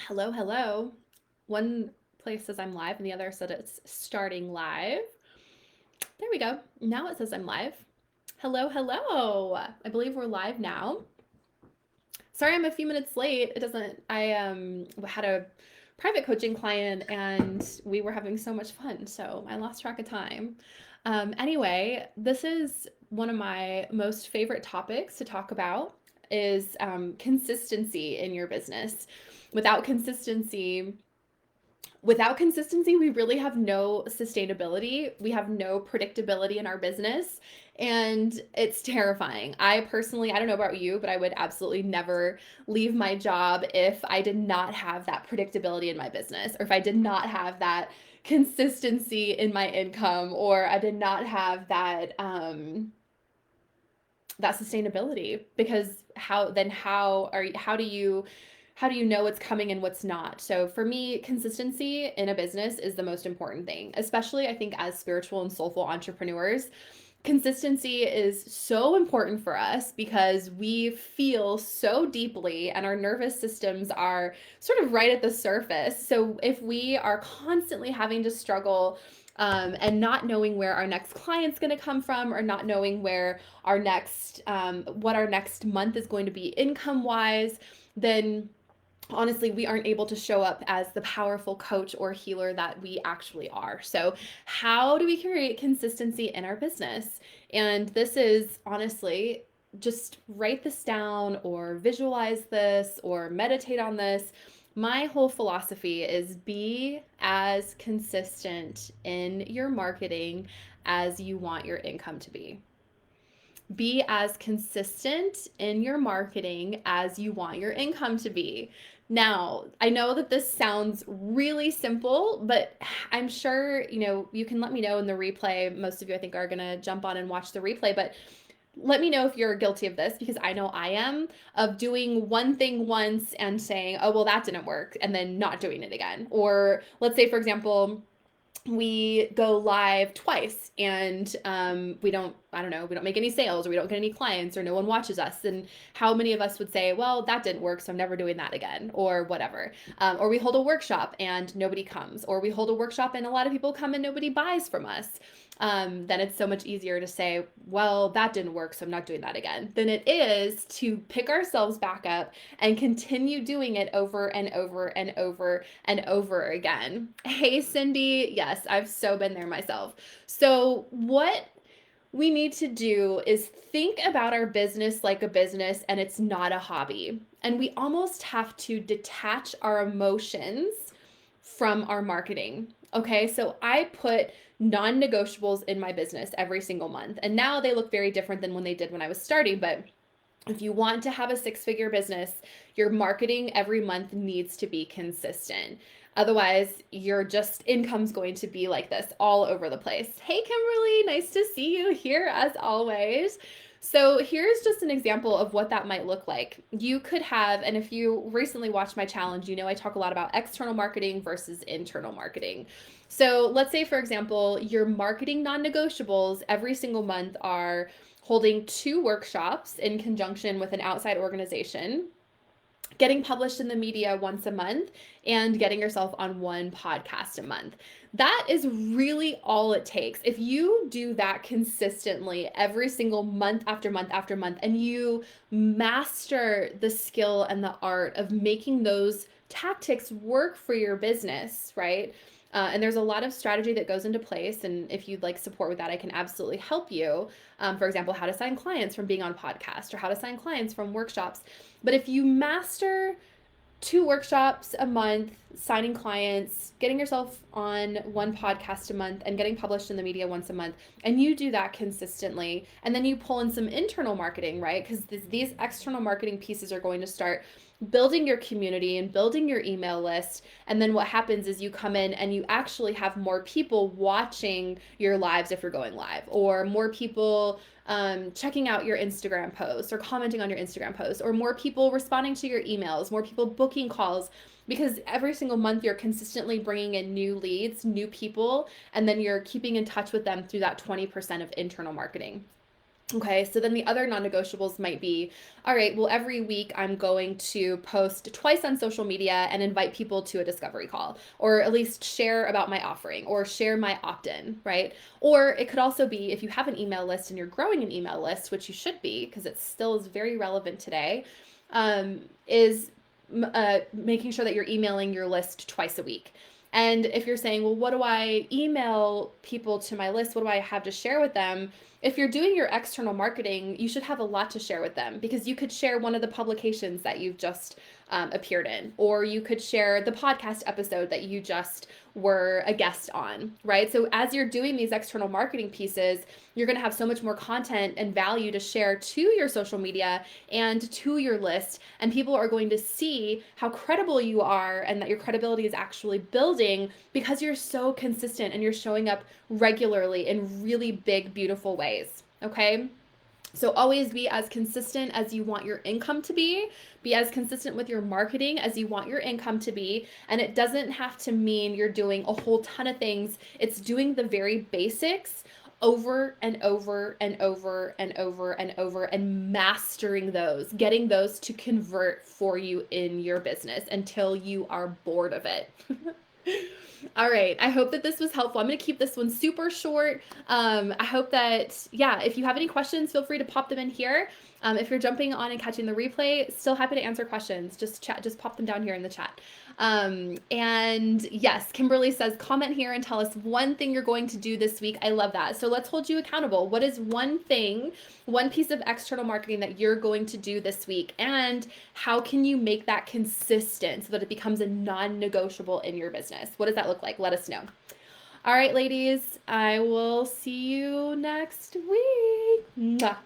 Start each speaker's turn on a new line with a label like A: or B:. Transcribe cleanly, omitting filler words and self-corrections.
A: Hello, hello. One place says I'm live and the other said it's starting live. There we go. Now it says I'm live. Hello, hello. I believe we're live now. Sorry I'm a few minutes late. It doesn't I had a private coaching client and we were having so much fun, so I lost track of time. Anyway, this is one of my most favorite topics to talk about is consistency in your business. Without consistency, without consistency, we really have no sustainability. We have no predictability in our business. And it's terrifying. I personally, I don't know about you, but I would absolutely never leave my job if I did not have that predictability in my business, or if I did not have that consistency in my income, or I did not have that sustainability. Because how do you know what's coming and what's not? So for me, consistency in a business is the most important thing, especially I think as spiritual and soulful entrepreneurs. Consistency is so important for us because we feel so deeply and our nervous systems are sort of right at the surface. So if we are constantly having to struggle and not knowing where our next client's going to come from, or not knowing where our next what our next month is going to be income wise, then honestly, we aren't able to show up as the powerful coach or healer that we actually are. So, how do we create consistency in our business? And this is honestly, just write this down or visualize this or meditate on this. My whole philosophy is be as consistent in your marketing as you want your income to be. Be as consistent in your marketing as you want your income to be. Now, I know that this sounds really simple, but I'm sure, you can let me know in the replay. Most of you, I think, are going to jump on and watch the replay, but let me know if you're guilty of this, because I know I am, of doing one thing once and saying, oh, well, that didn't work, and then not doing it again. Or let's say, for example, we go live twice and we don't, I don't know, we don't make any sales, or we don't get any clients, or no one watches us. And how many of us would say, well, that didn't work, so I'm never doing that again, or whatever. Or we hold a workshop and nobody comes, or we hold a workshop and a lot of people come and nobody buys from us. Then it's so much easier to say, well, that didn't work, so I'm not doing that again, than it is to pick ourselves back up and continue doing it over and over and over and over again. Hey, Cindy. Yes, I've so been there myself. So, what we need to do is think about our business like a business and it's not a hobby. And we almost have to detach our emotions from our marketing. Okay, so I put non negotiables in my business every single month. And now they look very different than when they did when I was starting. But if you want to have a six-figure business, your marketing every month needs to be consistent. Otherwise, your just income's going to be like this all over the place. Hey, Kimberly, nice to see you here as always. So, here's just an example of what that might look like. You could have, and if you recently watched my challenge, you know I talk a lot about external marketing versus internal marketing. So, let's say, for example, your marketing non negotiables every single month are holding 2 workshops in conjunction with an outside organization, getting published in the media once a month, and getting yourself on one podcast a month. That is really all it takes. If you do that consistently every single month after month after month, and you master the skill and the art of making those tactics work for your business, right? And there's a lot of strategy that goes into place. And if you'd like support with that, I can absolutely help you. For example, how to sign clients from being on podcast, or how to sign clients from workshops. But if you master 2 workshops a month, signing clients, getting yourself on one podcast a month, and getting published in the media once a month, and you do that consistently, and then you pull in some internal marketing, right? Because these external marketing pieces are going to start building your community and building your email list. And then what happens is you come in and you actually have more people watching your lives if you're going live, or more people checking out your Instagram posts or commenting on your Instagram posts, or more people responding to your emails, more people booking calls, because every single month you're consistently bringing in new leads, new people, and then you're keeping in touch with them through that 20% of internal marketing. Okay, so then the other non negotiables might be, all right, well, every week I'm going to post twice on social media and invite people to a discovery call, or at least share about my offering or share my opt in, right? Or it could also be if you have an email list and you're growing an email list, which you should be because it still is very relevant today, is making sure that you're emailing your list twice a week. And if you're saying, well, what do I email people to my list? What do I have to share with them? If you're doing your external marketing, you should have a lot to share with them because you could share one of the publications that you've just appeared in, or you could share the podcast episode that you just were a guest on, right? So as you're doing these external marketing pieces, you're going to have so much more content and value to share to your social media and to your list. And people are going to see how credible you are and that your credibility is actually building because you're so consistent and you're showing up regularly in really big, beautiful ways. Okay. So always be as consistent as you want your income to be. Be as consistent with your marketing as you want your income to be. And it doesn't have to mean you're doing a whole ton of things. It's doing the very basics over and over and over and over and over and mastering those, getting those to convert for you in your business until you are bored of it. All right. I hope that this was helpful. I'm going to keep this one super short. I hope that, yeah, if you have any questions, feel free to pop them in here. If you're jumping on and catching the replay, still happy to answer questions. Just pop them down here in the chat. And yes, Kimberly says, comment here and tell us one thing you're going to do this week. I love that. So let's hold you accountable. What is one thing, one piece of external marketing that you're going to do this week? And how can you make that consistent so that it becomes a non-negotiable in your business? What does that look like? Let us know. All right, ladies, I will see you next week. Mwah.